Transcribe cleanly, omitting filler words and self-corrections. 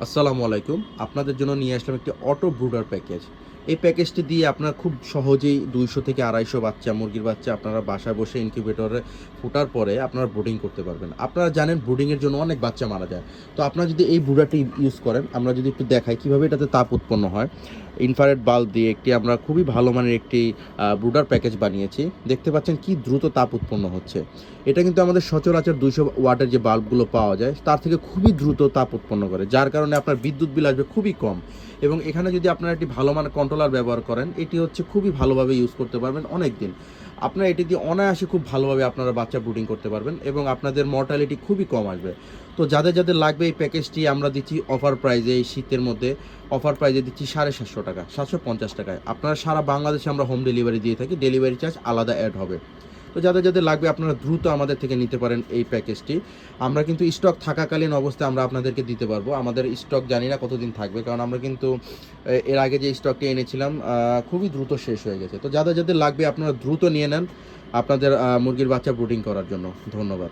আসসালামু আলাইকুম। আপনাদের জন্য নিয়ে আসলাম একটি অটো ব্রুডার প্যাকেজ। এই প্যাকেজটি দিয়ে আপনারা খুব সহজেই ২০০ থেকে ২৫০ বাচ্চা, মুরগির বাচ্চা আপনারা বাসায় বসে ইনকিউবেটরে ফোটার পরে আপনারা ব্রুডিং করতে পারবেন। আপনারা জানেন ব্রুডিংয়ের জন্য অনেক বাচ্চা মারা যায়। তো আপনারা যদি এই ব্রুডারটি ইউজ করেন, আমরা যদি একটু দেখাই কিভাবে এটাতে তাপ উৎপন্ন হয়। ইনফ্রারেড বাল্ব দিয়ে আমরা খুবই ভালো মানের একটি ব্রুডার প্যাকেজ বানিয়েছি। দেখতে পাচ্ছেন কি দ্রুত তাপ উৎপন্ন হচ্ছে। এটা কিন্তু আমাদের সচরাচর ২০০ ওয়াটের যে বাল্বগুলো পাওয়া যায় তার থেকে খুবই দ্রুত তাপ উৎপন্ন করে, যার কারণে আপনার বিদ্যুৎ বিল আসবে খুবই কম। এবং এখানে যদি আপনারা একটি ভালো মানের কন্ট্রোলার ব্যবহার করেন, এটি হচ্ছে খুবই ভালোভাবে ইউজ করতে পারবেন অনেক দিন। আপনারা এটি দিয়ে অনায়াসে খুব ভালোভাবে আপনারা বাচ্চা ব্রুডিং করতে পারবেন এবং আপনাদের মর্টালিটি খুবই কম আসবে। তো যাদের যাদের লাগবে এই প্যাকেজটি আমরা দিচ্ছি অফার প্রাইজে, এই শীতের মধ্যে অফার প্রাইজে দিচ্ছি 750 টাকায়, 750 টাকায়। আপনারা সারা বাংলাদেশে আমরা হোম ডেলিভারি দিয়ে থাকি, ডেলিভারি চার্জ আলাদা অ্যাড হবে। তো যাদের যাদের লাগবে আপনারা দ্রুত আমাদের থেকে নিতে পারেন এই প্যাকেজটি। আমরা কিন্তু স্টক থাকাকালীন অবস্থায় আমরা আপনাদেরকে দিতে পারবো। আমাদের স্টক জানি না কতদিন থাকবে, কারণ আমরা কিন্তু এর আগে যে স্টকটি এনেছিলাম খুবই দ্রুত শেষ হয়ে গেছে। তো যাদের যাদের লাগবে আপনারা দ্রুত নিয়ে নেন আপনাদের মুরগির বাচ্চা ব্রুডিং করার জন্য। ধন্যবাদ।